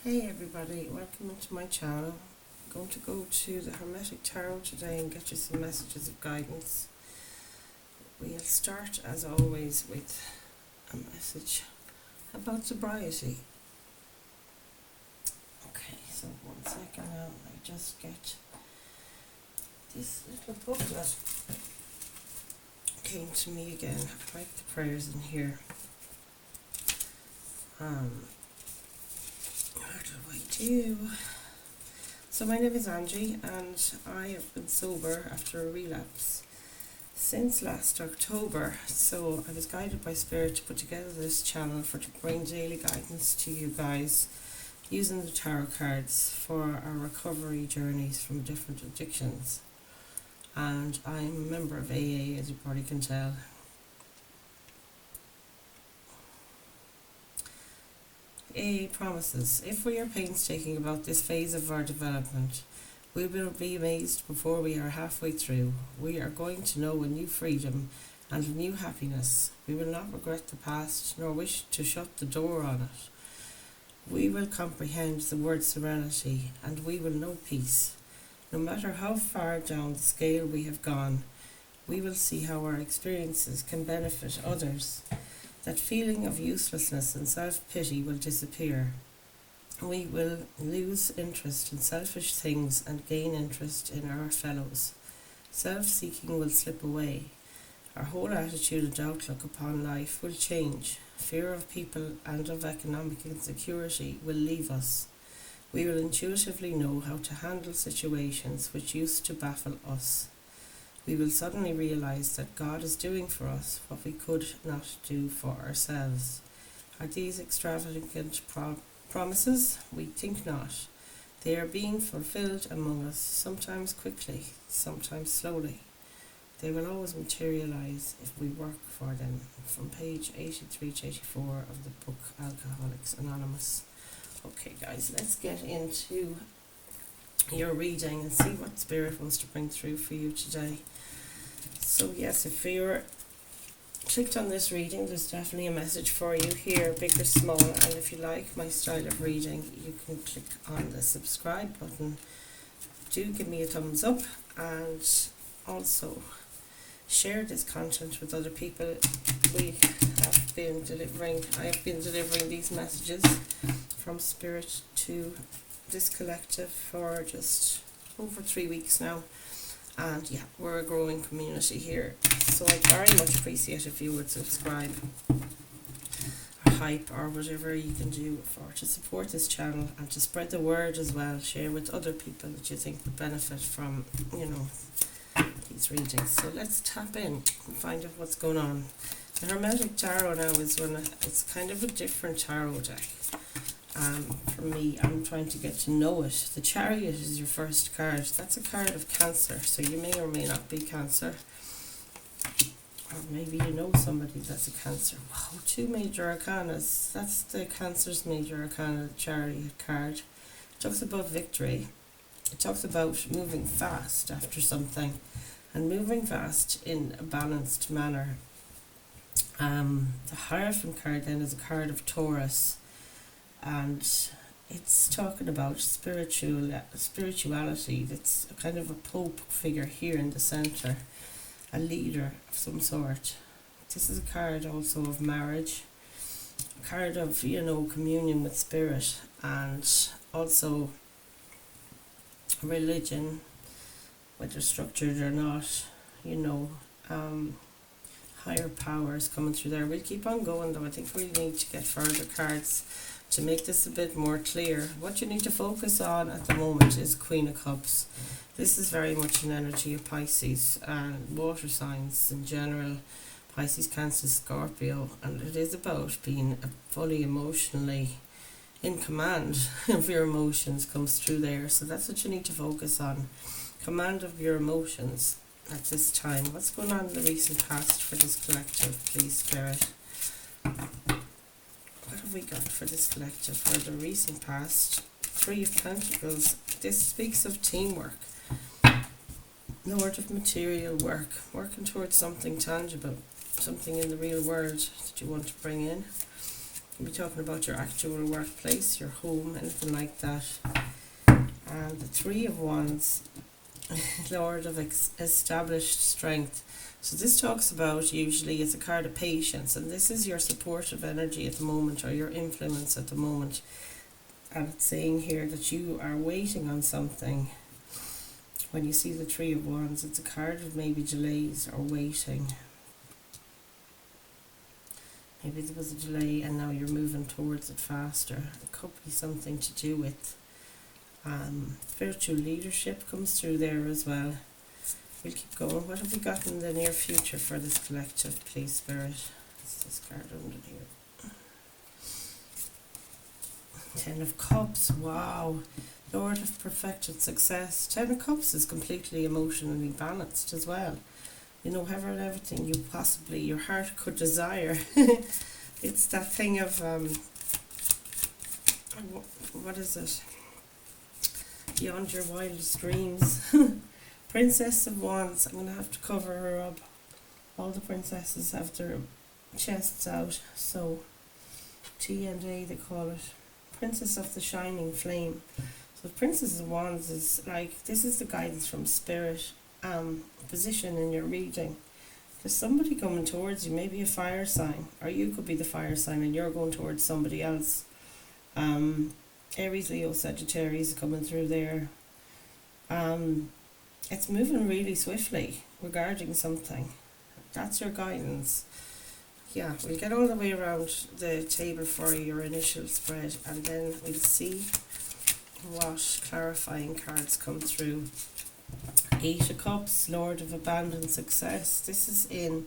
Hey everybody, welcome into my channel. I'm going to go to the Hermetic Tarot today and get you some messages of guidance. We'll start as always with a message about sobriety. Okay, so 1 second now, I just get this little booklet. Came to me again, like the prayers in here. What do I do? So my name is Angie and I have been sober after a relapse since last October. So I was guided by Spirit to put together this channel to bring daily guidance to you guys using the tarot cards for our recovery journeys from different addictions. And I'm a member of AA, as you probably can tell. AA promises, if we are painstaking about this phase of our development, we will be amazed before we are halfway through. We are going to know a new freedom and a new happiness. We will not regret the past, nor wish to shut the door on it. We will comprehend the word serenity, and we will know peace. No matter how far down the scale we have gone, we will see how our experiences can benefit others. That feeling of uselessness and self-pity will disappear. We will lose interest in selfish things and gain interest in our fellows. Self-seeking will slip away. Our whole attitude and outlook upon life will change. Fear of people and of economic insecurity will leave us. We will intuitively know how to handle situations which used to baffle us. We will suddenly realize that God is doing for us what we could not do for ourselves. Are these extravagant promises? We think not. They are being fulfilled among us, sometimes quickly, sometimes slowly. They will always materialize if we work for them. From page 83 to 84 of the book Alcoholics Anonymous. Okay guys, let's get into your reading and see what Spirit wants to bring through for you today. So yes, if you're clicked on this reading, there's definitely a message for you here, big or small, and if you like my style of reading, you can click on the subscribe button. Do give me a thumbs up and also share this content with other people. I have been delivering these messages from Spirit to this collective for just over 3 weeks now, and yeah, we're a growing community here, so I very much appreciate if you would subscribe or hype or whatever you can do to support this channel and to spread the word as well. Share with other people that you think would benefit from these readings. So let's tap in and find out what's going on. The Hermetic Tarot now it's kind of a different tarot deck. For me, I'm trying to get to know it. The Chariot is your first card. That's a card of Cancer, so you may or may not be Cancer. Or maybe you know somebody that's a Cancer. Wow, 2 major arcanas. That's the Cancer's major arcana, the Chariot card. It talks about victory. It talks about moving fast after something, and moving fast in a balanced manner. The Hierophant card then is a card of Taurus, and it's talking about spirituality. That's a kind of a pope figure here in the center, a leader of some sort. This is a card also of marriage, a card of communion with Spirit, and also religion, whether structured or not. Higher powers coming through there. We'll keep on going though. I think we need to get further cards to make this a bit more clear. What you need to focus on at the moment is Queen of Cups. This is very much an energy of Pisces and water signs in general. Pisces, Cancer, Scorpio, and it is about being fully emotionally in command of your emotions comes through there. So that's what you need to focus on. Command of your emotions at this time. What's going on in the recent past for this collective, please, Spirit? What have we got for this collective for the recent past? 3 of Pentacles. This speaks of teamwork. Lord of material work. Working towards something tangible. Something in the real world that you want to bring in. We're talking about your actual workplace, your home, anything like that. And the Three of Wands, Lord of established strength. So this talks about, usually it's a card of patience, and this is your supportive energy at the moment, or your influence at the moment. And it's saying here that you are waiting on something. When you see the Three of Wands, it's a card of maybe delays or waiting. Maybe there was a delay and now you're moving towards it faster. It could be something to do with spiritual leadership comes through there as well. We'll keep going. What have we got in the near future for this collective, please, Spirit? What's this card under here? Ten of Cups. Wow. Lord of perfected success. Ten of Cups is completely emotionally balanced as well. You know, have everything you possibly, your heart could desire. It's that thing of, what is it? Beyond your wildest dreams. Princess of Wands. I'm going to have to cover her up. All the princesses have their chests out. So, T&A they call it. Princess of the Shining Flame. So Princess of Wands is like, this is the guidance from Spirit. Position in your reading. There's somebody coming towards you, maybe a fire sign, or you could be the fire sign and you're going towards somebody else. Aries, Leo, Sagittarius coming through there. It's moving really swiftly regarding something. That's your guidance. Yeah, we'll get all the way around the table for your initial spread, and then we'll see what clarifying cards come through. Eight of Cups, Lord of abandoned success. This is in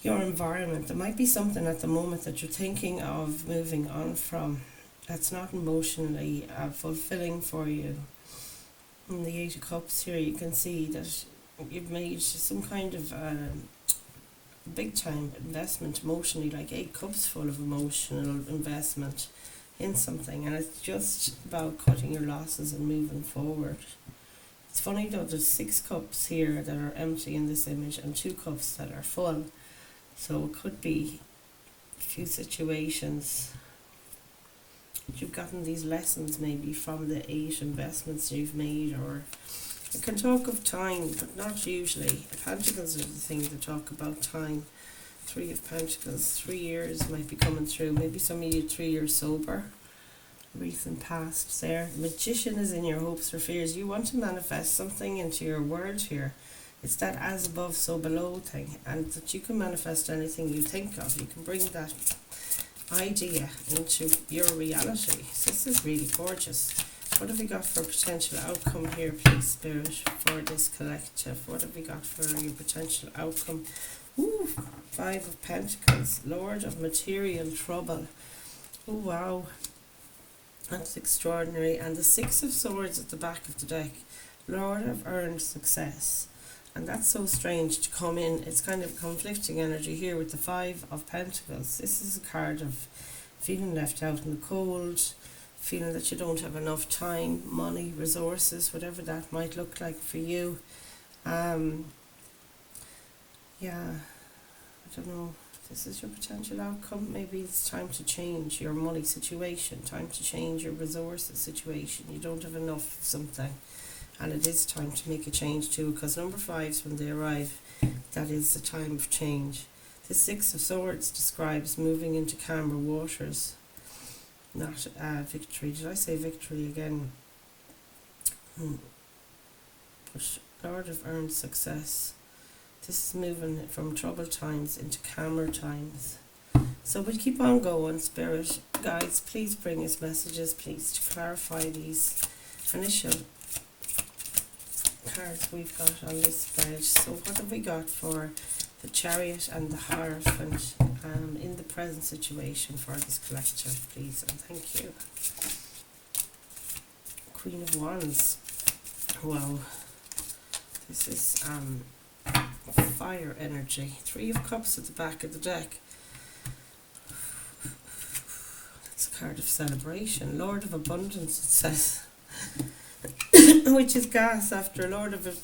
your environment. There might be something at the moment that you're thinking of moving on from that's not emotionally fulfilling for you. In the Eight of Cups here, you can see that you've made some kind of big time investment emotionally, like 8 cups full of emotional investment in something, and it's just about cutting your losses and moving forward. It's funny though, there's 6 cups here that are empty in this image and 2 cups that are full. So it could be a few situations you've gotten these lessons maybe from the 8 investments you've made, or it can talk of time, but not usually. Pentacles are the thing that talk about time. 3 of Pentacles, 3 years might be coming through. Maybe some of you 3 years sober. Recent past there. Magician is in your hopes or fears. You want to manifest something into your world here. It's that as above so below thing, and that you can manifest anything you think of. You can bring that idea into your reality. So this is really gorgeous. What have we got for potential outcome here, please, Spirit, for this collective? What have we got for your potential outcome? Ooh, 5 of Pentacles, Lord of material trouble. Oh wow, that's extraordinary. And the 6 of Swords at the back of the deck, Lord of earned success. And that's so strange to come in. It's kind of conflicting energy here with the 5 of Pentacles. This is a card of feeling left out in the cold, feeling that you don't have enough time, money, resources, whatever that might look like for you. Yeah, I don't know. This is your potential outcome. Maybe it's time to change your money situation, time to change your resources situation. You don't have enough of something, and it is time to make a change too, because number 5s, when they arrive, that is the time of change. The 6 of Swords describes moving into calmer waters, not victory. Did I say victory again? But Lord of earned success. This is moving from troubled times into calmer times. So we'll keep on going, Spirit. Guides, please bring us messages, please, to clarify these initial cards we've got on this spread. So what have we got for the Chariot and the Hierophant in the present situation for this collective, please, and thank you. Queen of Wands. Wow. This is fire energy. 3 of Cups at the back of the deck. It's a card of celebration. Lord of abundance, it says. Which is gas after Lord of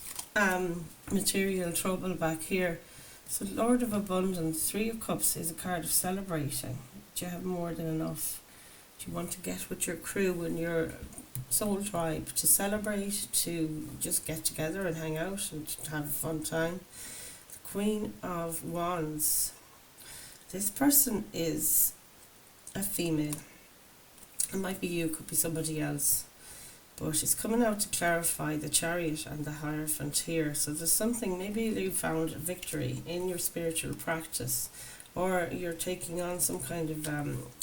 material trouble back here. So Lord of abundance, 3 of Cups is a card of celebrating. Do you have more than enough? Do you want to get with your crew and your soul tribe to celebrate, to just get together and hang out and to have a fun time? The Queen of Wands. This person is a female. It might be you, could be somebody else. But it's coming out to clarify the Chariot and the Hierophant here. So there's something, maybe you found victory in your spiritual practice, or you're taking on some kind of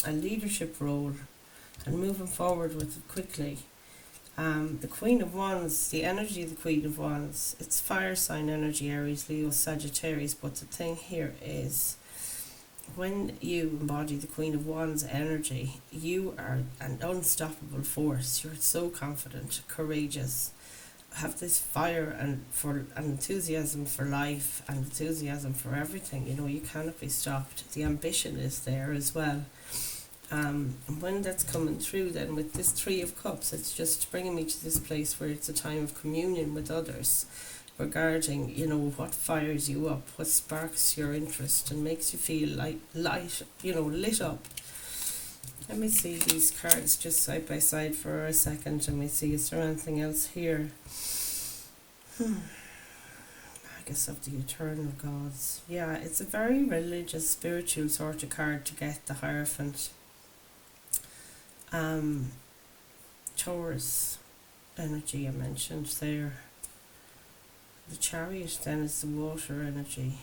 a leadership role and moving forward with it quickly. The Queen of Wands, the energy of the Queen of Wands, it's fire sign energy, Aries, Leo, Sagittarius. But the thing here is, when you embody the Queen of Wands energy, you are an unstoppable force. You're so confident, courageous, have this fire and enthusiasm for life and enthusiasm for everything. You know, you cannot be stopped. The ambition is there as well. And when that's coming through then with this Three of Cups, it's just bringing me to this place where it's a time of communion with others regarding, you know, what fires you up, what sparks your interest and makes you feel like lit up. Let me see these cards just side by side for a second, and we see, is there anything else here? Magus of the Eternal Gods. Yeah, it's a very religious, spiritual sort of card to get, the Hierophant. Taurus energy I mentioned there. The Chariot then is the water energy.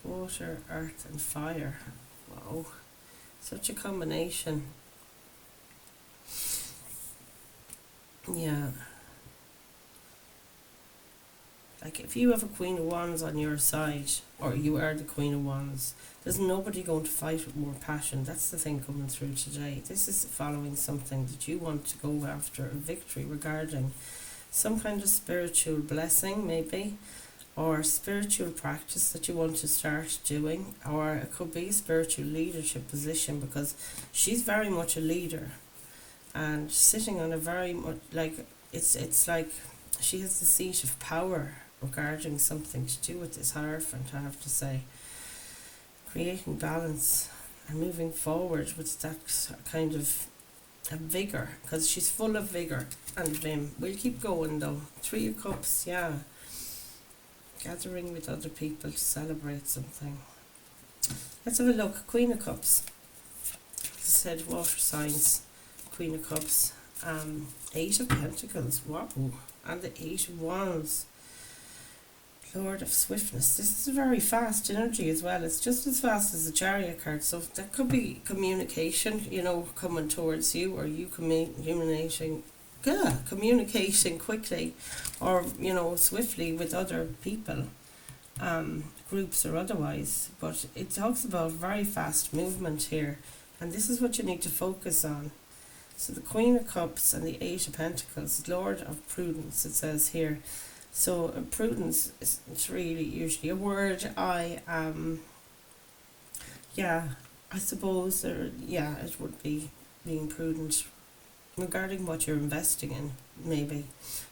Water, earth and fire. Wow. Such a combination. Yeah. Like if you have a Queen of Wands on your side, or you are the Queen of Wands, there's nobody going to fight with more passion. That's the thing coming through today. This is following something that you want to go after, a victory regarding some kind of spiritual blessing maybe, or spiritual practice that you want to start doing, or it could be a spiritual leadership position, because she's very much a leader and sitting on a very much like it's like she has the seat of power regarding something to do with this Hierophant, I have to say. Creating balance and moving forward with that kind of a vigour, because she's full of vigour and vim. We'll keep going though. Three of Cups, yeah. Gathering with other people to celebrate something. Let's have a look. Queen of Cups. As I said, water signs. Queen of Cups. Eight of Pentacles. Wow. And the Eight of Wands. Lord of Swiftness. This is a very fast energy as well. It's just as fast as the Chariot card. So that could be communication, you know, coming towards you, or you communicating quickly, or, you know, swiftly with other people, groups or otherwise. But it talks about very fast movement here, and this is what you need to focus on. So the Queen of Cups and the Eight of Pentacles, Lord of Prudence, it says here. So prudence is, it's really usually a word I suppose it would be being prudent regarding what you're investing in, maybe,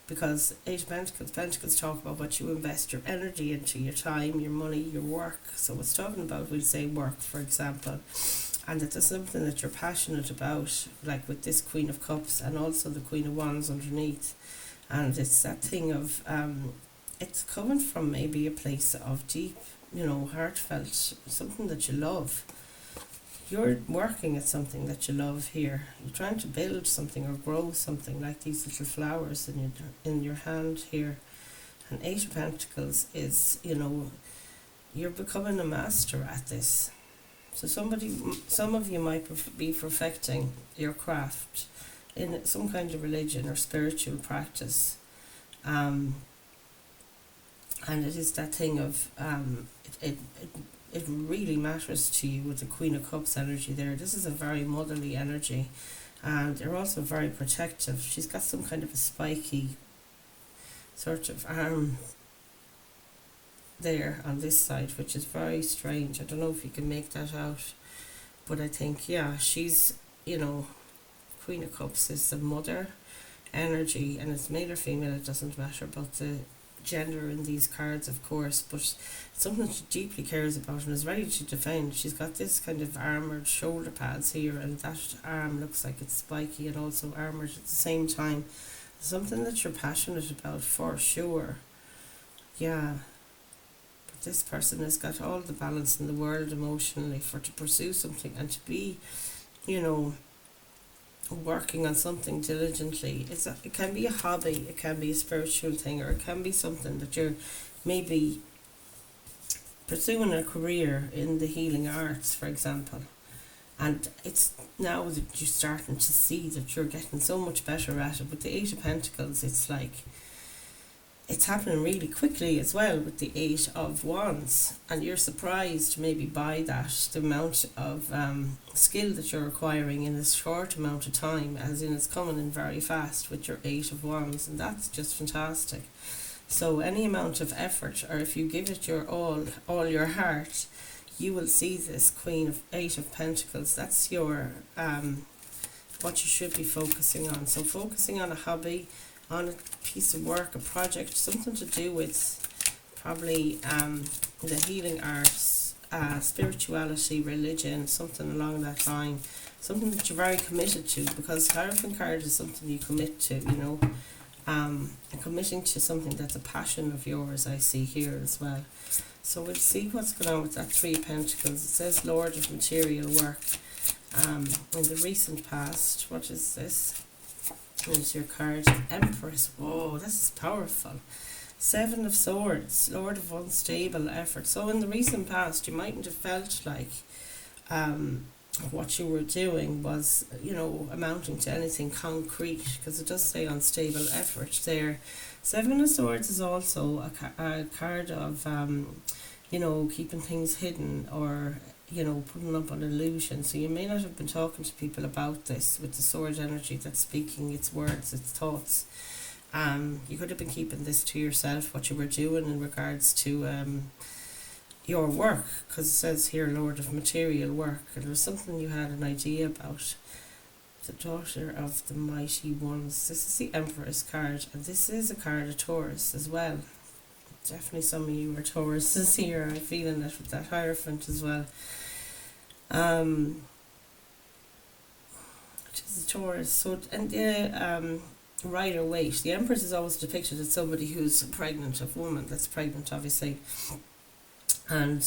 because Eight of Pentacles talk about what you invest your energy into, your time, your money, your work. So it's talking about, we'll say work for example, and it is something that you're passionate about, like with this Queen of Cups and also the Queen of Wands underneath. And it's that thing of, it's coming from maybe a place of deep, you know, heartfelt, something that you love. You're working at something that you love here. You're trying to build something or grow something, like these little flowers in your hand here. And Eight of Pentacles is, you know, you're becoming a master at this. So some of you might be perfecting your craft in some kind of religion or spiritual practice, and it is that thing of it really matters to you with the Queen of Cups energy there. This is a very motherly energy, and they're also very protective. She's got some kind of a spiky sort of arm there on this side, which is very strange. I don't know if you can make that out, but I think, yeah, she's, you know, Queen of Cups is the mother energy, and it's male or female, it doesn't matter, but the gender in these cards, of course, but something she deeply cares about and is ready to defend. She's got this kind of armoured shoulder pads here, and that arm looks like it's spiky and also armoured at the same time. Something that you're passionate about for sure. Yeah. But this person has got all the balance in the world emotionally for to pursue something and to be, you know, working on something diligently. It can be a hobby, it can be a spiritual thing, or it can be something that you're maybe pursuing a career in the healing arts, for example. And it's now that you're starting to see that you're getting so much better at it. With the Eight of Pentacles, it's like it's happening really quickly as well with the Eight of Wands, and you're surprised maybe by that, the amount of skill that you're acquiring in this short amount of time, as in it's coming in very fast with your Eight of Wands, and that's just fantastic. So any amount of effort, or if you give it your all your heart, you will see this Queen of Eight of Pentacles. That's your what you should be focusing on. So focusing on a hobby, on a piece of work, a project, something to do with probably the healing arts, spirituality, religion, something along that line, something that you're very committed to, because Hierophant card is something you commit to, you know, and committing to something that's a passion of yours, I see here as well. So we'll see what's going on with that Three of Pentacles. It says Lord of Material Work. In the recent past, what is this? Here's your card, Empress. Whoa, this is powerful. Seven of Swords, Lord of Unstable Effort. So in the recent past, you mightn't have felt like what you were doing was, you know, amounting to anything concrete, because it does say unstable effort there. Seven of Swords is also a card of, you know, keeping things hidden, or, you know, putting up an illusion. So you may not have been talking to people about this with the sword energy that's speaking its words, its thoughts. You could have been keeping this to yourself, what you were doing in regards to your work, because it says here Lord of Material Work, and there was something you had an idea about. The Daughter of the Mighty Ones. This is the Empress card, and this is a card of Taurus as well. Definitely some of you are Tauruses here. I'm feeling it with that Hierophant as well. Which is a Taurus. So, and the Rider Waite. The Empress is always depicted as somebody who's pregnant, a woman that's pregnant, obviously. And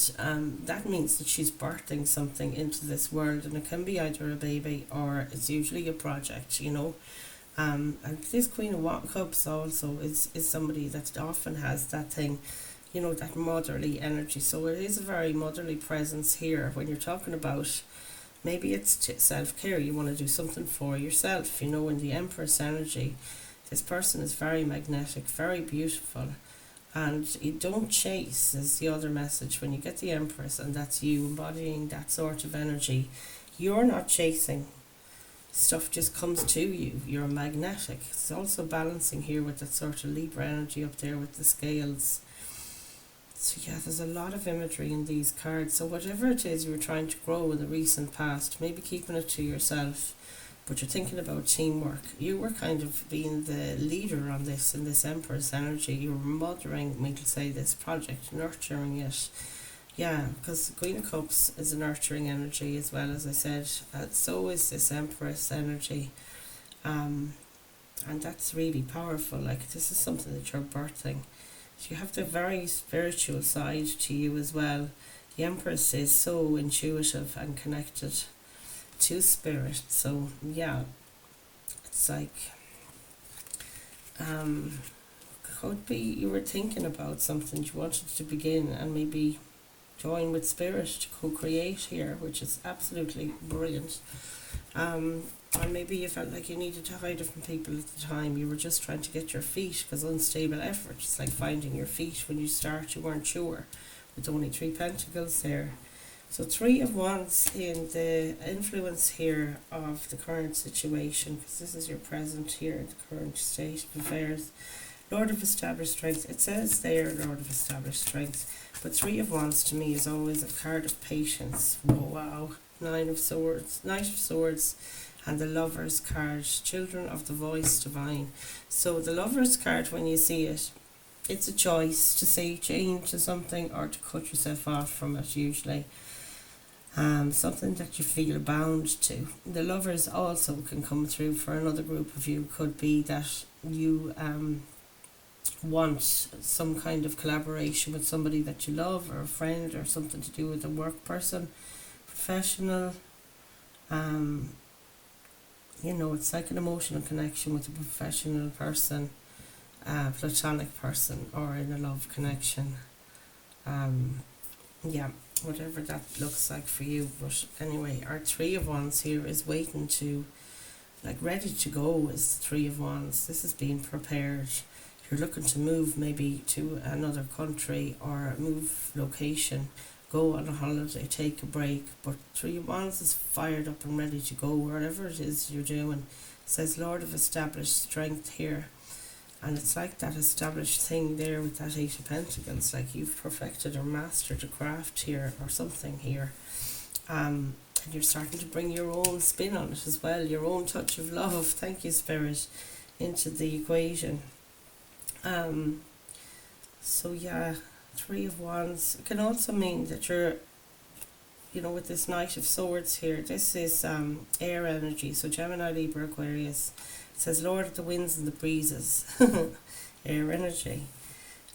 that means that she's birthing something into this world, and it can be either a baby or it's usually a project, you know. And this Queen of Cups also is somebody that often has that thing, you know, that motherly energy. So it is a very motherly presence here when you're talking about, maybe it's self-care, you want to do something for yourself, you know. In the Empress energy, this person is very magnetic, very beautiful. And you don't chase is the other message when you get the Empress, and that's you embodying that sort of energy. You're not chasing. Stuff just comes to you. You're magnetic. It's also balancing here with that sort of Libra energy up there with the scales. So yeah, there's a lot of imagery in these cards. So whatever it is you were trying to grow in the recent past, maybe keeping it to yourself, but you're thinking about teamwork. You were kind of being the leader on this, in this Empress energy. You were mothering, we could say, this project, nurturing it. Yeah, because the Queen of Cups is a nurturing energy as well, as I said. So is this Empress energy. And that's really powerful. Like, this is something that you're birthing. So you have the very spiritual side to you as well. The Empress is so intuitive and connected to spirit. So yeah, it's like could be you were thinking about something you wanted to begin and maybe join with spirit to co-create here, which is absolutely brilliant. And maybe you felt like you needed to hide it from people at the time. You were just trying to get your feet, because unstable effort, it's like finding your feet when you start. You weren't sure, with only Three Pentacles there. So Three of Wands in the influence here of the current situation, because this is your present here, the current state of affairs. Lord of Established Strength. It says there Lord of Established Strength, but Three of Wands to me is always a card of patience. Whoa, wow. Nine of Swords, Knight of Swords, and the Lover's card, Children of the Voice Divine. So the Lover's card, when you see it, it's a choice to say change to something or to cut yourself off from it usually. Something that you feel bound to. The lovers also can come through for another group of you. Could be that you want some kind of collaboration with somebody that you love, or a friend, or something to do with a work person, professional. It's like an emotional connection with a professional person, platonic person, or in a love connection. Yeah, whatever that looks like for you. But anyway, our Three of Wands here is waiting to, like, ready to go is the Three of Wands. This is being prepared. You're looking to move maybe to another country or move location, go on a holiday, take a break. But Three of Wands is fired up and ready to go wherever it is you're doing. It says Lord of established strength here. And it's like that established thing there with that Eight of Pentacles, like you've perfected or mastered a craft here or something here. And you're starting to bring your own spin on it as well, your own touch of love, thank you Spirit, into the equation. So yeah, Three of Wands. It can also mean that you're, with this Knight of Swords here, this is air energy, so Gemini, Libra, Aquarius. It says Lord of the winds and the breezes, air energy.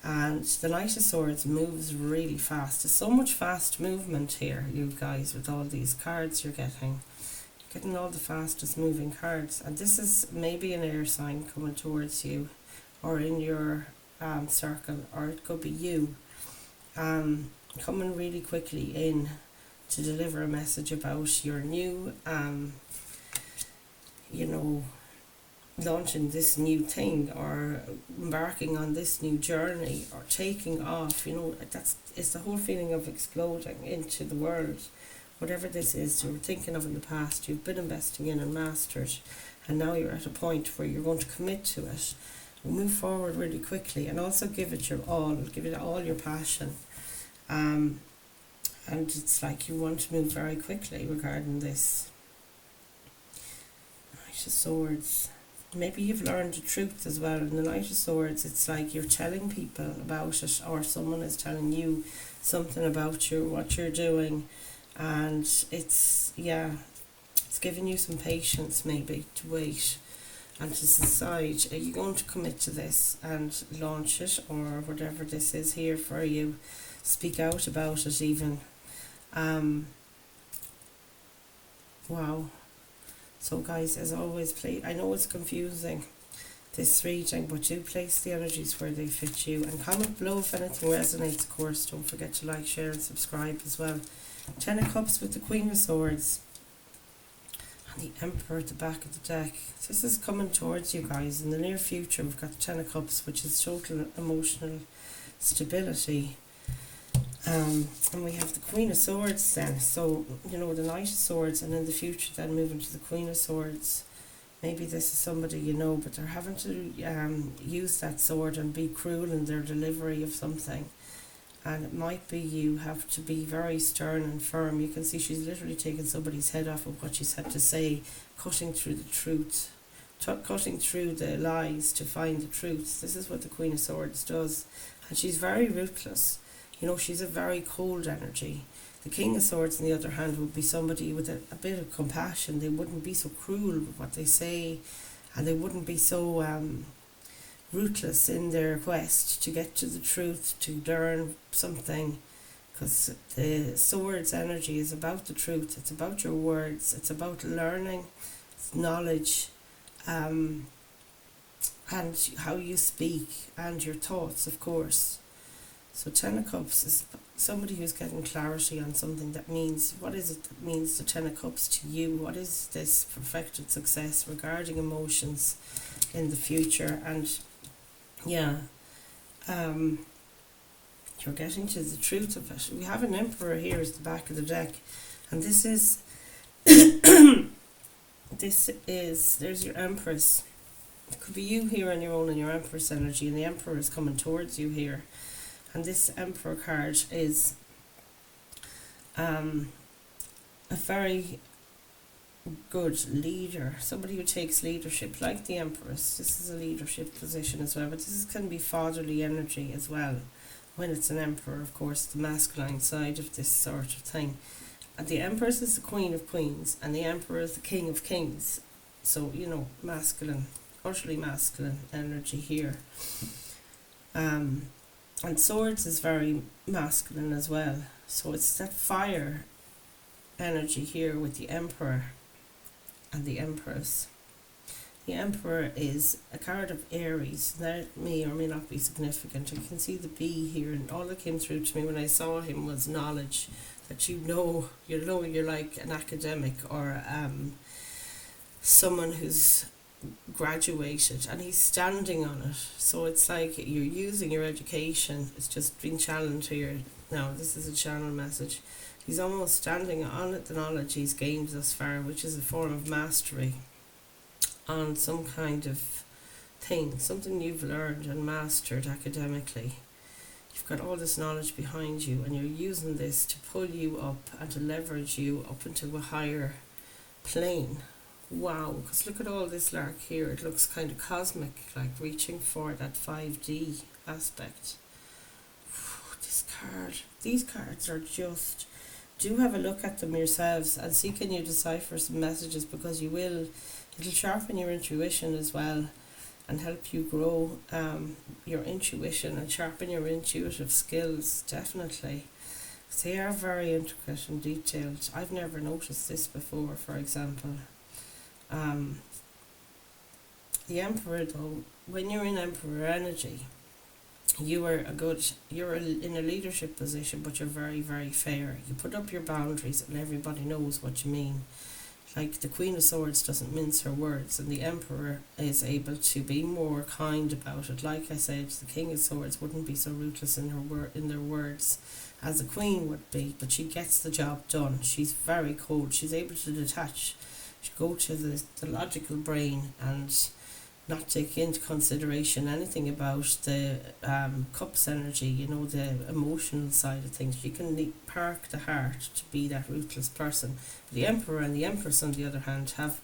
And the Knight of Swords moves really fast. There's so much fast movement here, you guys, with all these cards you're getting. You're getting all the fastest moving cards. And this is maybe an air sign coming towards you, or in your circle, or it could be you coming really quickly in to deliver a message about your new, launching this new thing, or embarking on this new journey, or taking off. It's the whole feeling of exploding into the world. Whatever this is you were thinking of in the past, you've been investing in and mastered, and now you're at a point where you're going to commit to it, move forward really quickly, and also give it your all, give it all your passion. And it's like you want to move very quickly regarding this. Knight of Swords. Maybe you've learned the truth as well. In the Knight of Swords, it's like you're telling people about it, or someone is telling you something about what you're doing, and it's giving you some patience maybe to wait and to decide, are you going to commit to this and launch it, or whatever this is here for you, speak out about it even. Wow. So guys, as always, I know it's confusing, this reading, but do place the energies where they fit you, and comment below if anything resonates. Of course, don't forget to like, share and subscribe as well. Ten of Cups with the Queen of Swords and the Emperor at the back of the deck. This is coming towards you guys in the near future. We've got the Ten of Cups, which is total emotional stability. And we have the Queen of Swords then. So, the Knight of Swords, and in the future then moving to the Queen of Swords. Maybe this is somebody but they're having to use that sword and be cruel in their delivery of something. And it might be you have to be very stern and firm. You can see she's literally taken somebody's head off of what she's had to say, cutting through the truth, cutting through the lies to find the truth. This is what the Queen of Swords does. And she's very ruthless. She's a very cold energy. The King of Swords, on the other hand, would be somebody with a bit of compassion. They wouldn't be so cruel with what they say, and they wouldn't be so ruthless in their quest to get to the truth, to learn something, because the Swords energy is about the truth. It's about your words. It's about learning, it's knowledge, and how you speak, and your thoughts, of course. So Ten of Cups is somebody who's getting clarity on something that means, what is it that means the Ten of Cups to you? What is this perfected success regarding emotions in the future? And you're getting to the truth of it. We have an Emperor here as the back of the deck, and this is there's your Empress. It could be you here on your own in your Empress energy, and the Emperor is coming towards you here. And this Emperor card is a very good leader, somebody who takes leadership, like the Empress. This is a leadership position as well, but can be fatherly energy as well. When it's an Emperor, of course, the masculine side of this sort of thing. And the Empress is the Queen of Queens, and the Emperor is the King of Kings. So, masculine, utterly masculine energy here. And Swords is very masculine as well. So it's that fire energy here with the Emperor and the Empress. The Emperor is a card of Aries. That may or may not be significant. You can see the B here, and all that came through to me when I saw him was knowledge. That you're like an academic or someone who's graduated, and he's standing on it. So it's like you're using your education. It's just been channeled here. Now, this is a channel message. He's almost standing on it, the knowledge he's gained thus far, which is a form of mastery on some kind of thing, something you've learned and mastered academically. You've got all this knowledge behind you, and you're using this to pull you up and to leverage you up into a higher plane. Wow, because look at all this lark here. It looks kind of cosmic, like reaching for that 5D aspect. These cards are just... Do have a look at them yourselves and see, can you decipher some messages, because it'll sharpen your intuition as well and help you grow your intuition and sharpen your intuitive skills, definitely. They are very intricate and detailed. I've never noticed this before, for example. The Emperor, though, when you're in Emperor energy, you're in a leadership position, but you're very, very fair. You put up your boundaries and everybody knows what you mean. Like the Queen of Swords doesn't mince her words, and the Emperor is able to be more kind about it. Like I said, the King of Swords wouldn't be so ruthless in their words as a Queen would be, but she gets the job done. She's very cold. She's able to detach. She go to the logical brain and not take into consideration anything about the cups energy, the emotional side of things. You can park the heart to be that ruthless person. The Emperor and the Empress, on the other hand, have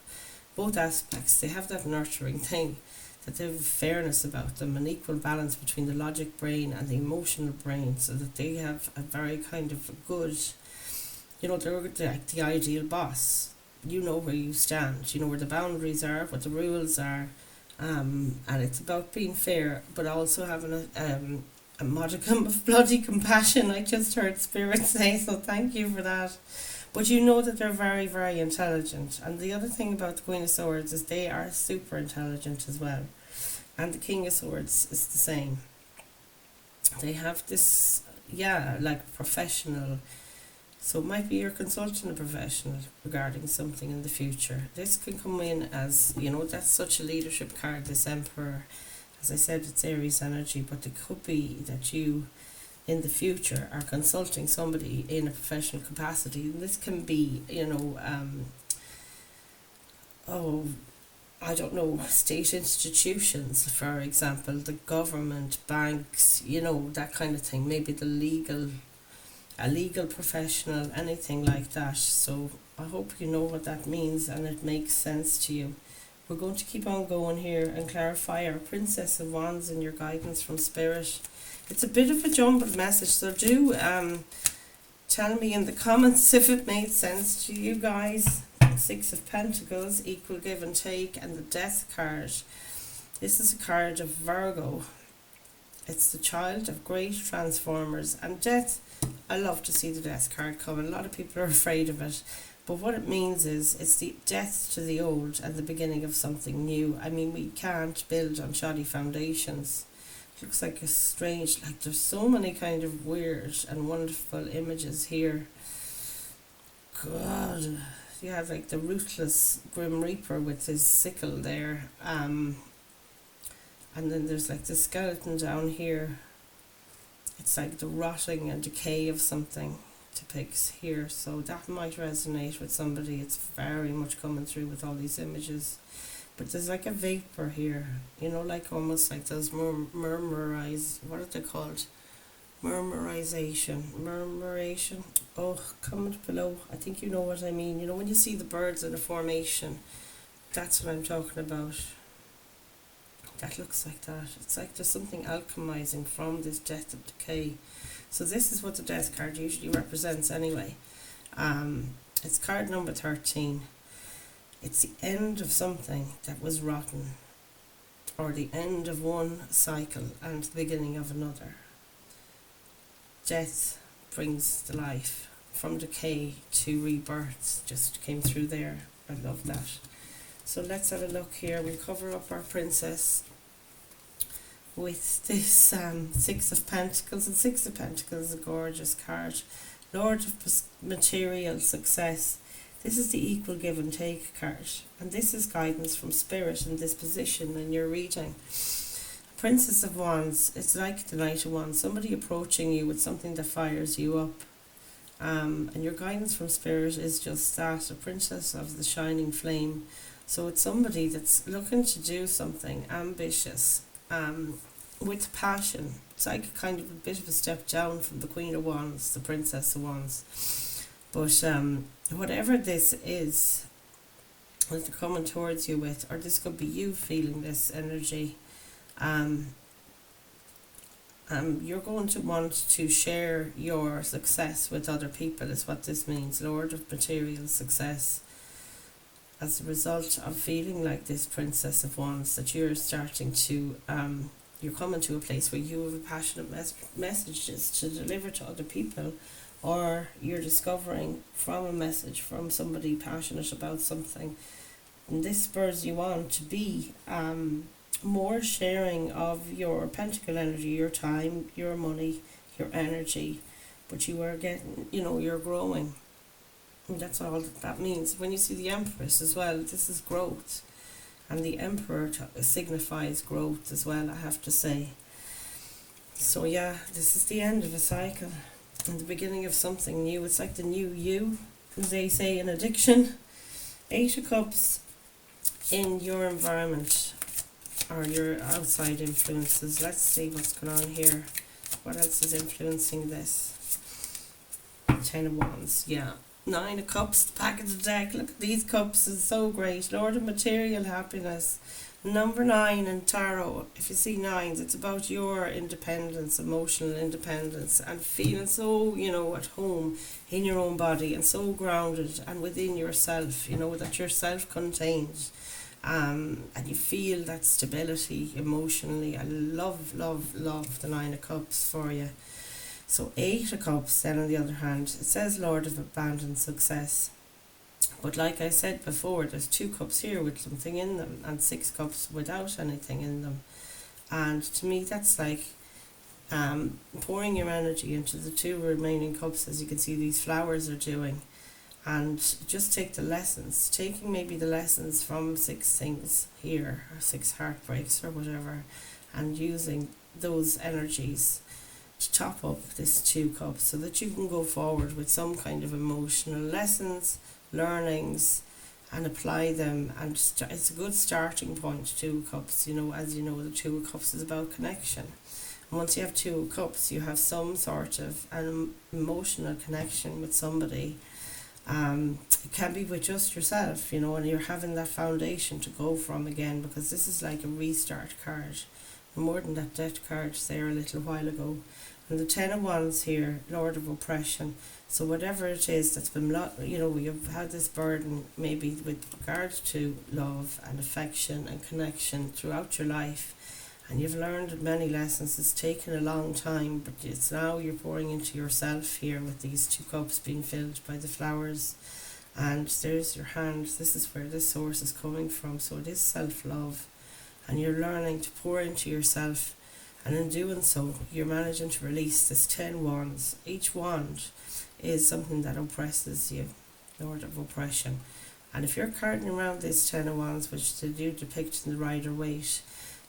both aspects. They have that nurturing thing, that they have fairness about them, an equal balance between the logic brain and the emotional brain, so that they have a very kind of good, they're like the ideal boss. You know where you stand, you know where the boundaries are, what the rules are. And it's about being fair, but also having a modicum of bloody compassion. I just heard Spirit say, so thank you for that. But you know that they're very, very intelligent. And the other thing about the Queen of Swords is they are super intelligent as well. And the King of Swords is the same. They have this, like professional. So it might be you're consulting a professional regarding something in the future. This can come in as, that's such a leadership card, this Emperor. As I said, it's Aries energy, but it could be that you, in the future, are consulting somebody in a professional capacity. And this can be, state institutions, for example, the government, banks, that kind of thing. Maybe a legal professional, anything like that. So I hope you know what that means and it makes sense to you. We're going to keep on going here and clarify our Princess of Wands and your guidance from Spirit. It's a bit of a jumbled message, so do tell me in the comments if it made sense to you guys. Six of Pentacles, equal give and take, and the Death card. This is a card of Virgo. It's the child of great transformers and death. I love to see the Death card coming. A lot of people are afraid of it, but what it means is it's the death to the old and the beginning of something new. I mean, we can't build on shoddy foundations. It looks like a strange, like there's so many kind of weird and wonderful images here. God, you have like the ruthless Grim Reaper with his sickle there. And then there's like the skeleton down here. It's like the rotting and decay of something depicts here. So that might resonate with somebody. It's very much coming through with all these images. But there's like a vapor here. Like almost like those murmurized, what are they called? Murmuration. Oh, comment below. I think you know what I mean. You know, when you see the birds in a formation, that's what I'm talking about. That looks like that. It's like there's something alchemizing from this death and decay. So this is what the death card usually represents anyway. It's card number 13. It's the end of something that was rotten, or the end of one cycle and the beginning of another. Death brings the life, from decay to rebirth. Just came through there. I love that. So let's have a look here. We'll cover up our princess with this Six of Pentacles. And Six of Pentacles is a gorgeous card. Lord of material success. This is the equal give and take card. And this is guidance from spirit and disposition in your reading. Princess of Wands, it's like the Knight of Wands. Somebody approaching you with something that fires you up. And your guidance from spirit is just that, a princess of the shining flame. So it's somebody that's looking to do something ambitious, with passion. It's like kind of a bit of a step down from the Queen of Wands, the Princess of Wands. But whatever this is that they're coming towards you with, or this could be you feeling this energy, you're going to want to share your success with other people, is what this means. Lord of material success. As a result of feeling like this Princess of Wands, that you're starting to, you're coming to a place where you have a passionate messages to deliver to other people, or you're discovering from a message from somebody passionate about something. And this spurs you on to be more sharing of your pentacle energy, your time, your money, your energy. But you are getting, you're growing. And that's all that means. When you see the Empress as well, this is growth. And the Emperor signifies growth as well, I have to say. So yeah, this is the end of a cycle and the beginning of something new. It's like the new you, as they say in addiction. 8 of Cups in your environment or your outside influences. Let's see what's going on here. What else is influencing this? 10 of Wands, yeah. 9 of Cups, the back of the deck. Look at these cups, it's so great. Lord of material happiness. Number 9 in tarot, if you see 9s, it's about your independence, emotional independence, and feeling so, at home in your own body, and so grounded and within yourself, that you're self-contained. And you feel that stability emotionally. I love, love, love the 9 of Cups for you. So 8 of Cups then on the other hand, it says Lord of abandoned success. But like I said before, there's 2 cups here with something in them, and 6 cups without anything in them. And to me that's like pouring your energy into the 2 remaining cups, as you can see these flowers are doing. And just take the lessons, taking maybe the lessons from 6 things here, or 6 heartbreaks or whatever, and using those energies to top up this 2 cups so that you can go forward with some kind of emotional lessons, learnings, and apply them. And it's a good starting point, 2 cups. As you know, the 2 cups is about connection. And once you have 2 cups, you have some sort of an emotional connection with somebody. It can be with just yourself, and you're having that foundation to go from again, because this is like a restart card. More than that death card there a little while ago. And the 10 of Wands here, Lord of oppression. So whatever it is that's been, you've had this burden maybe with regard to love and affection and connection throughout your life, and you've learned many lessons. It's taken a long time, but it's now you're pouring into yourself here with these 2 cups being filled by the flowers. And there's your hand. This is where this source is coming from. So it is self-love, and you're learning to pour into yourself. And in doing so, you're managing to release this 10 wands. Each wand is something that oppresses you, Lord of oppression. And if you're carrying around this 10 of wands, which they do depict in the Rider-Waite,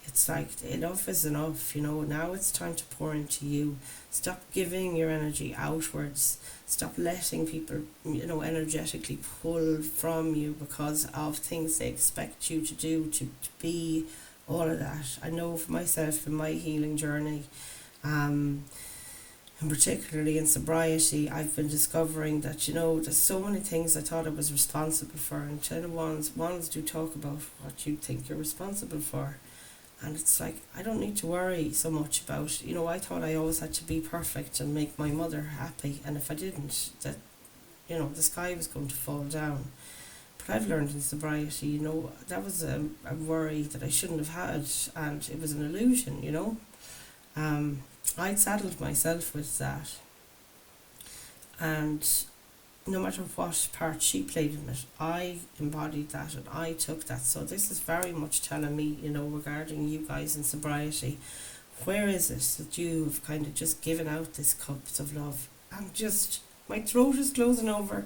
it's like enough is enough, now it's time to pour into you. Stop giving your energy outwards. Stop letting people, energetically pull from you because of things they expect you to do, to be, all of that. I know for myself in my healing journey, and particularly in sobriety, I've been discovering that, there's so many things I thought I was responsible for, and kind of ones do talk about what you think you're responsible for. And it's like, I don't need to worry so much about, I thought I always had to be perfect and make my mother happy, and if I didn't, that, the sky was going to fall down. But I've learned in sobriety, that was a worry that I shouldn't have had, and it was an illusion. I'd saddled myself with that, and no matter what part she played in it, I embodied that and I took that. So this is very much telling me, regarding you guys in sobriety, where is it that you have kind of just given out this cups of love? And just, my throat is closing over.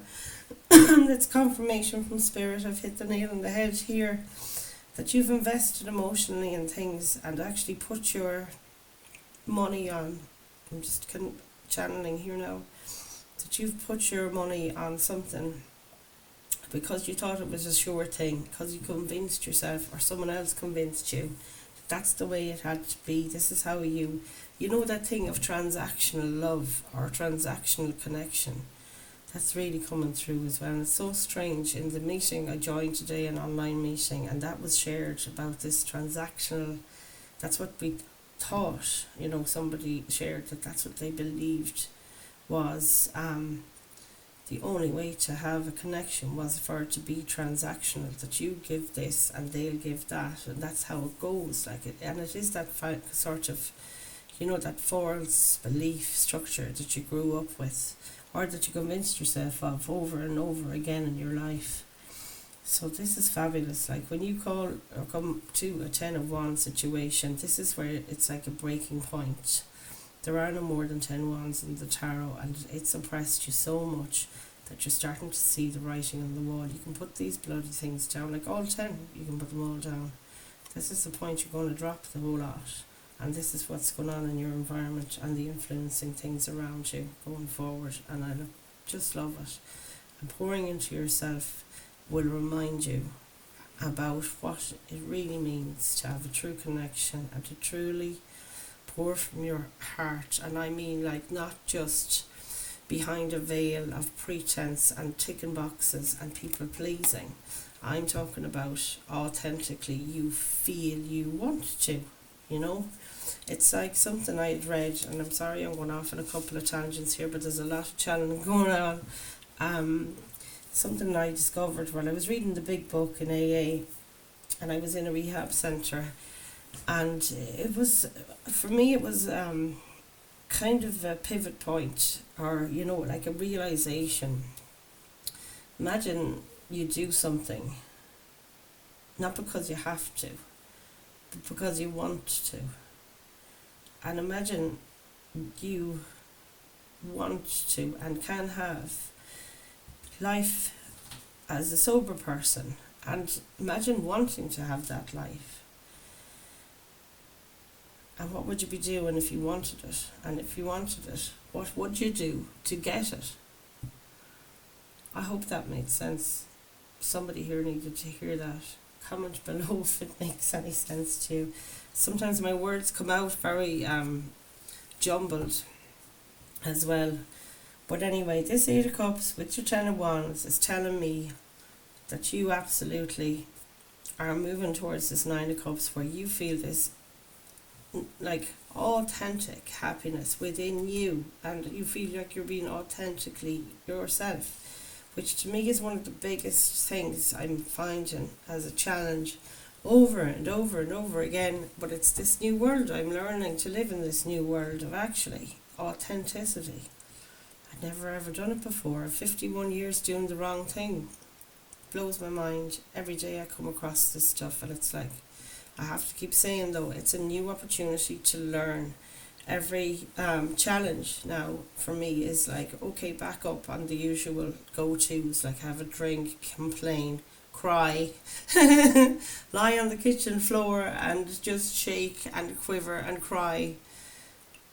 It's confirmation from Spirit. I've hit the nail on the head here, that you've invested emotionally in things and actually put your money on. I'm just channeling here now, that you've put your money on something because you thought it was a sure thing, because you convinced yourself or someone else convinced you that that's the way it had to be. This is how that thing of transactional love or transactional connection, that's really coming through as well. And it's so strange. In the meeting I joined today, an online meeting, and that was shared about this transactional, that's what we thought, somebody shared that that's what they believed was the only way to have a connection was for it to be transactional, that you give this and they'll give that, and that's how it goes. And it is that sort of, that false belief structure that you grew up with, or that you convinced yourself of over and over again in your life. So this is fabulous. Like when you call or come to a 10 of Wands situation, this is where it's like a breaking point. There are no more than 10 wands in the tarot, and it's impressed you so much that you're starting to see the writing on the wall. You can put these bloody things down, like all 10, you can put them all down. This is the point, you're going to drop the whole lot. And this is what's going on in your environment and the influencing things around you going forward. And I just love it. And pouring into yourself will remind you about what it really means to have a true connection and to truly pour from your heart. And I mean, like, not just behind a veil of pretense and ticking boxes and people pleasing. I'm talking about authentically you feel you want to, It's like something I had read, and I'm sorry I'm going off on a couple of tangents here, but there's a lot of channeling going on. Something I discovered while I was reading the big book in AA, and I was in a rehab centre, and it was, for me, it was kind of a pivot point, or like a realization. Imagine you do something not because you have to, but because you want to. And imagine you want to and can have life as a sober person, and imagine wanting to have that life. And what would you be doing if you wanted it? And if you wanted it, what would you do to get it? I hope that made sense. Somebody here needed to hear that. Comment below if it makes any sense to you. Sometimes my words come out very jumbled as well. But anyway, this 8 of Cups with your 10 of Wands is telling me that you absolutely are moving towards this 9 of Cups, where you feel this like authentic happiness within you, and you feel like you're being authentically yourself, which to me is one of the biggest things I'm finding as a challenge over and over and over again. But it's this new world. I'm learning to live in this new world of actually authenticity. I'd never ever done it before. 51 years doing the wrong thing. Blows my mind. Every day I come across this stuff, and it's like, I have to keep saying though, it's a new opportunity to learn. Every challenge now for me is like, okay, back up on the usual go-tos, like have a drink, complain, cry, lie on the kitchen floor and just shake and quiver and cry,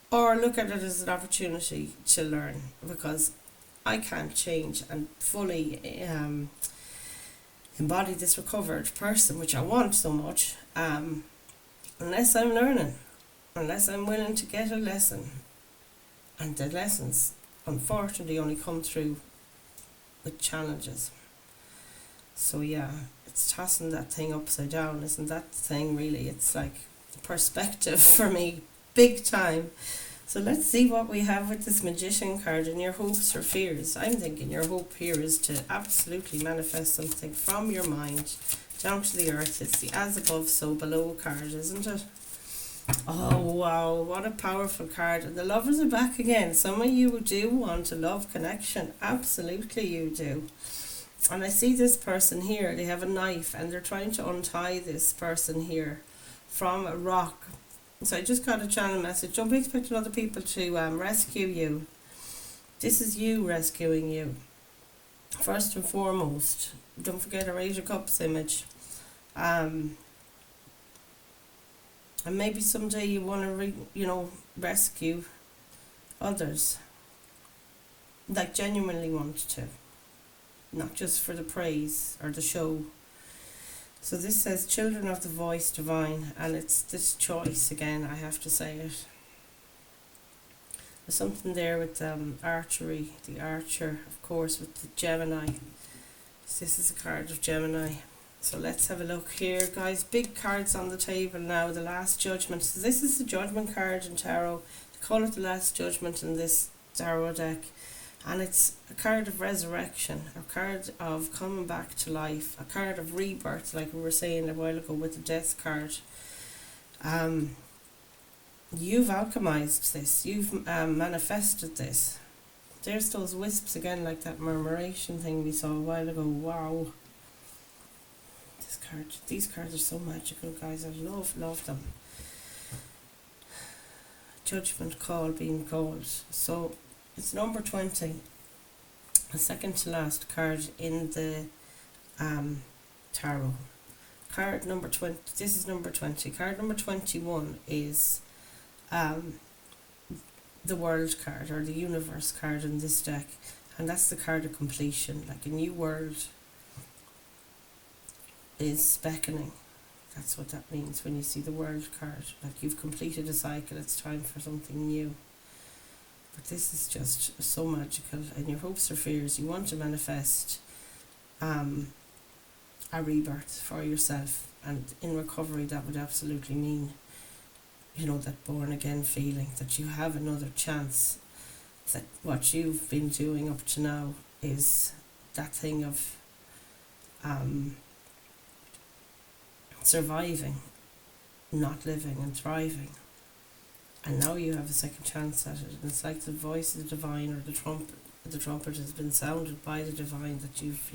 or look at it as an opportunity to learn, because I can't change and fully embody this recovered person, which I want so much, unless I'm learning, unless I'm willing to get a lesson. And the lessons, unfortunately, only come through with challenges. So yeah, it's tossing that thing upside down, isn't that the thing really? It's like perspective for me, big time. So let's see what we have with this Magician card and your hopes or fears. I'm thinking your hope here is to absolutely manifest something from your mind down to the earth. It's the as above, so below card, isn't it? Oh wow, what a powerful card. And the lovers are back again. Some of you do want a love connection. Absolutely you do. And I see this person here, they have a knife and they're trying to untie this person here from a rock. So I just got a channel message. Don't be expecting other people to rescue you. This is you rescuing you. First and foremost, don't forget our Eight of Cups image. And maybe someday you want to, rescue others. Like genuinely want to. Not just for the praise or the show. So this says children of the voice divine, and it's this choice again, I have to say it. There's something there with archery, the archer, of course, with the Gemini. So this is a card of Gemini. So let's have a look here, guys. Big cards on the table now, the Last Judgment. So this is the Judgment card in Tarot. They call it the Last Judgment in this Tarot deck. And it's a card of resurrection, a card of coming back to life, a card of rebirth, like we were saying a while ago with the Death card. You've alchemized this, you've manifested this. There's those wisps again, like that murmuration thing we saw a while ago. Wow. These cards are so magical, guys. I love them. Judgment call being called. So it's number 20, the second to last card in the tarot. Card number 20, this is number 20. Card number 21 is the World card, or the Universe card in this deck. And that's the card of completion, like a new world is beckoning. That's what that means when you see the World card. Like you've completed a cycle, it's time for something new. But this is just so magical. And your hopes or fears, you want to manifest a rebirth for yourself. And in recovery, that would absolutely mean, that born again feeling, that you have another chance, that what you've been doing up to now is that thing of surviving, not living and thriving. And now you have a second chance at it. And it's like the voice of the divine, or the trumpet has been sounded by the divine, that you've,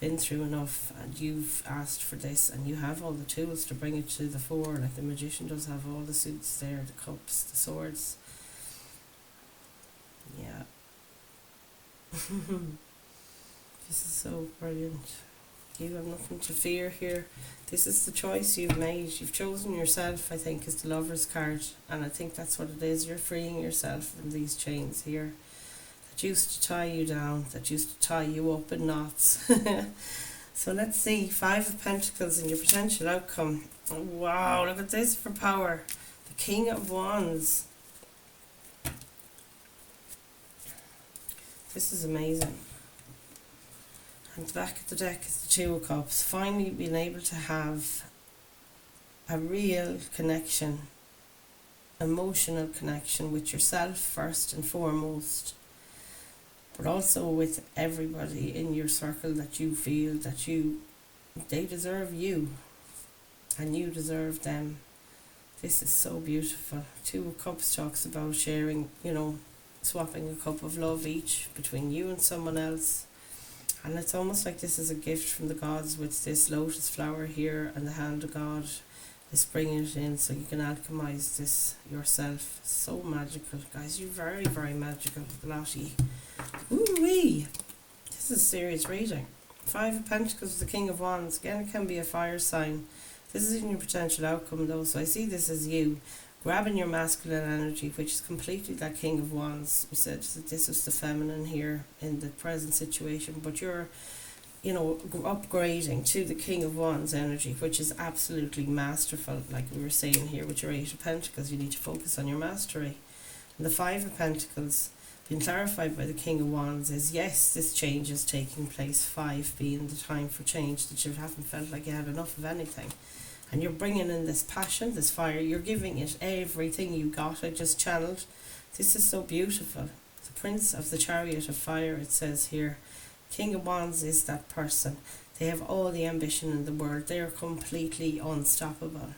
been through enough and you've asked for this, and you have all the tools to bring it to the fore. Like the magician does have all the suits there, the cups, the swords. Yeah. This is so brilliant. You have nothing to fear here. This is the choice you've made. You've chosen yourself, I think, is the Lover's card. And I think that's what it is. You're freeing yourself from these chains here that used to tie you down, that used to tie you up in knots. So let's see. 5 of Pentacles and your potential outcome. Oh, wow, look at this for power. The King of Wands. This is amazing. And the back of the deck is the Two of Cups. Finally being able to have a real connection, emotional connection with yourself first and foremost, but also with everybody in your circle that you feel that they deserve you and you deserve them. This is so beautiful. Two of Cups talks about sharing, swapping a cup of love each between you and someone else. And it's almost like this is a gift from the gods with this lotus flower here, and the hand of God is bringing it in so you can alchemize this yourself. So magical, guys. You're very, very magical, Lottie. Ooh-wee! This is a serious reading. 5 of Pentacles, the King of Wands. Again, it can be a fire sign. This is in your potential outcome, though, so I see this as you grabbing your masculine energy, which is completely that King of Wands. We said that this was the feminine here in the present situation, but you're, upgrading to the King of Wands energy, which is absolutely masterful. Like we were saying here with your 8 of Pentacles, you need to focus on your mastery. And the Five of Pentacles, being clarified by the King of Wands, is yes, this change is taking place. 5 being the time for change, that you haven't felt like you had enough of anything. And you're bringing in this passion, this fire. You're giving it everything you got. I just channeled. This is so beautiful. The Prince of the Chariot of Fire, it says here. King of Wands is that person. They have all the ambition in the world. They are completely unstoppable.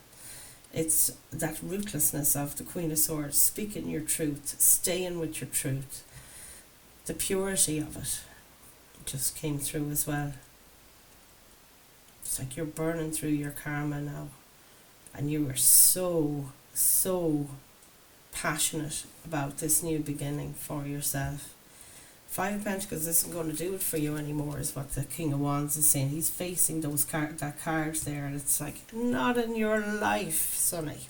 It's that ruthlessness of the Queen of Swords, speaking your truth, staying with your truth. The purity of it just came through as well. It's like you're burning through your karma now. And you are so, so passionate about this new beginning for yourself. Five of Pentacles isn't going to do it for you anymore, is what the King of Wands is saying. He's facing that card there, and it's like, not in your life, sonny.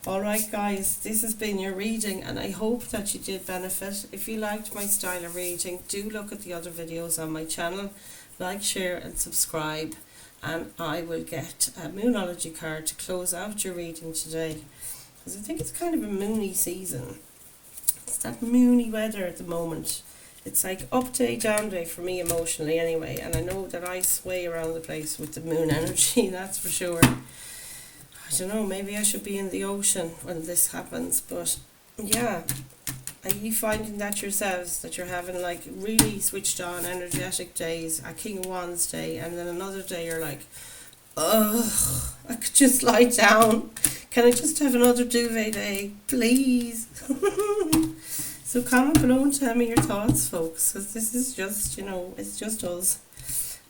Alright guys, this has been your reading, and I hope that you did benefit. If you liked my style of reading, do look at the other videos on my channel. Like, share and subscribe, and I will get a Moonology card to close out your reading today, because I think it's kind of a moony season. It's that moony weather at the moment. It's like up day, down day for me emotionally anyway, and I know that I sway around the place with the moon energy, that's for sure. I don't know, maybe I should be in the ocean when this happens, but yeah. Are you finding that yourselves, that you're having like really switched on energetic days, a King of Wands day, and then another day you're like, ugh, I could just lie down. Can I just have another duvet day, please? So comment below and tell me your thoughts, folks, because this is just, you know, it's just us.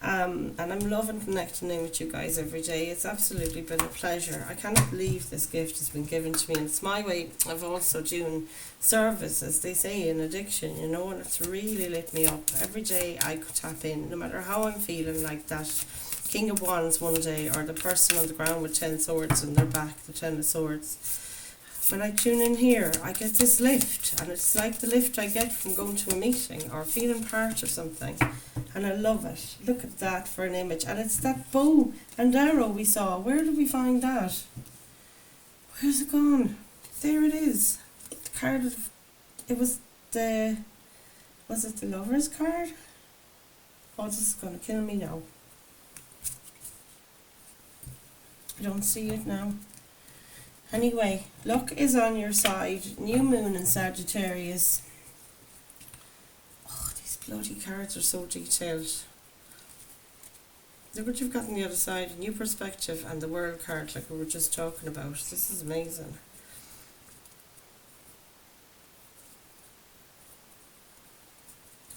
And I'm loving connecting in with you guys every day. It's absolutely been a pleasure. I cannot believe this gift has been given to me, and it's my way of also doing service, as they say, in addiction, you know, and it's really lit me up. Every day I could tap in, no matter how I'm feeling, like that King of Wands one day, or the person on the ground with 10 swords in their back, the 10 of swords. When I tune in here, I get this lift, and it's like the lift I get from going to a meeting or feeling part of something, and I love it. Look at that for an image, and it's that bow and arrow we saw. Where did we find that? Where's it gone? There it is. The card of, it was the Lover's card? Oh, this is going to kill me now. I don't see it now. Anyway, luck is on your side. New moon in Sagittarius. Oh, these bloody cards are so detailed. Look what you've got on the other side. New perspective, and the World card, like we were just talking about. This is amazing.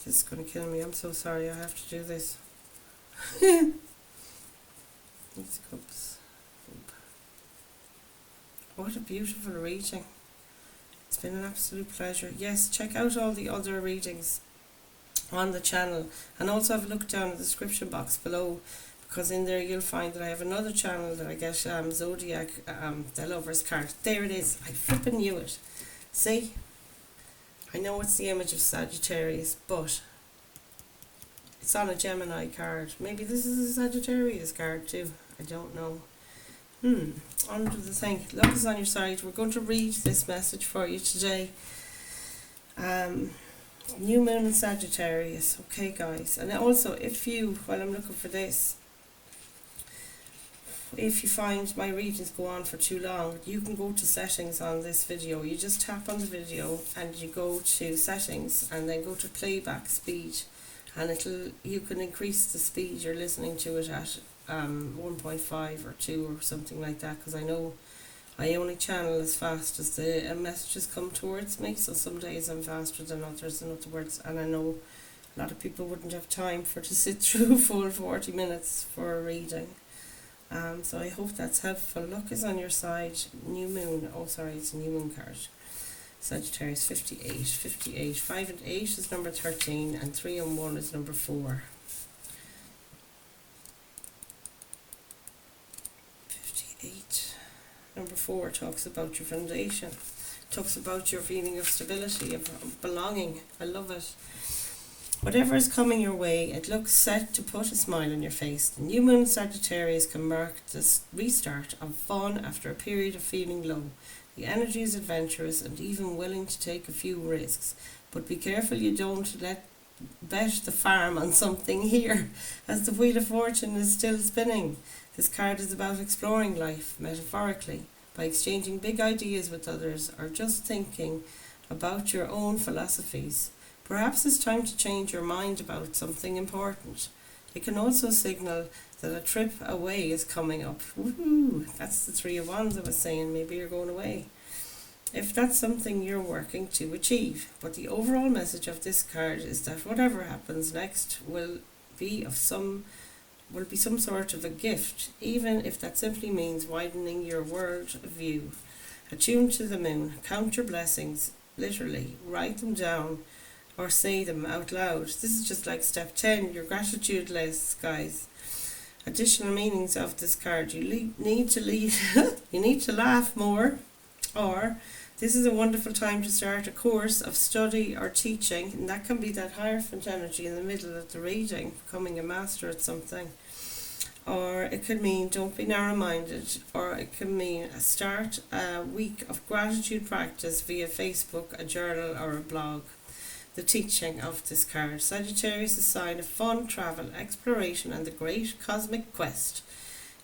This is going to kill me. I'm so sorry I have to do this. These cups. What a beautiful reading. It's been an absolute pleasure. Yes, check out all the other readings on the channel, and also have a look down in the description box below, because in there you'll find that I have another channel that I get Zodiac, the Lover's card. There it is. I flipping knew it. See? I know it's the image of Sagittarius, but it's on a Gemini card. Maybe this is a Sagittarius card too. I don't know. Under the thing. Luck is on your side. We're going to read this message for you today. New moon in Sagittarius. Okay, guys. And also, if you, while I'm looking for this, if you find my readings go on for too long, you can go to settings on this video. You just tap on the video and you go to settings, and then go to playback speed, and you can increase the speed you're listening to it at 1.5 or 2 or something like that, because I know I only channel as fast as the messages come towards me. So some days I'm faster than others, in other words, and I know a lot of people wouldn't have time to sit through a full 40 minutes for a reading. So I hope that's helpful. Luck is on your side. New moon. Oh, sorry, it's a new moon card. Sagittarius 58. 58. 5 and 8 is number 13, and 3 and 1 is number 4. 58. Number 4 talks about your foundation. Talks about your feeling of stability, of belonging. I love it. Whatever is coming your way, it looks set to put a smile on your face. The new moon in Sagittarius can mark the restart of fun after a period of feeling low. The energy is adventurous and even willing to take a few risks. But be careful you don't bet the farm on something here, as the Wheel of Fortune is still spinning. This card is about exploring life, metaphorically, by exchanging big ideas with others or just thinking about your own philosophies. Perhaps it's time to change your mind about something important. It can also signal that a trip away is coming up. Woohoo! That's the Three of Wands I was saying. Maybe you're going away, if that's something you're working to achieve. But the overall message of this card is that whatever happens next will be some sort of a gift, even if that simply means widening your world view. Attune to the moon, count your blessings, literally, write them down or say them out loud. This is just like step 10, your gratitude lists, guys. Additional meanings of this card: you need to laugh more, or this is a wonderful time to start a course of study or teaching, and that can be that Hierophant energy in the middle of the reading, becoming a master at something. Or it could mean don't be narrow-minded, or it can mean start a week of gratitude practice via Facebook, a journal or a blog. The teaching of this card: Sagittarius is a sign of fun, travel, exploration and the great cosmic quest.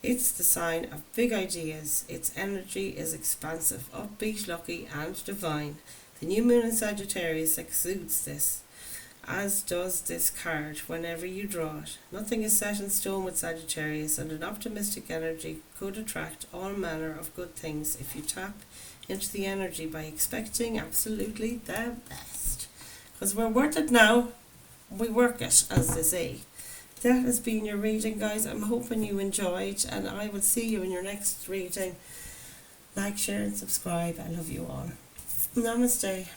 It's the sign of big ideas. Its energy is expansive, upbeat, lucky and divine. The new moon in Sagittarius exudes this, as does this card whenever you draw it. Nothing is set in stone with Sagittarius, and an optimistic energy could attract all manner of good things if you tap into the energy by expecting absolutely the best. Because we're worth it now, we work it, as they say. That has been your reading, guys. I'm hoping you enjoyed, and I will see you in your next reading. Like, share and subscribe. I love you all. Namaste.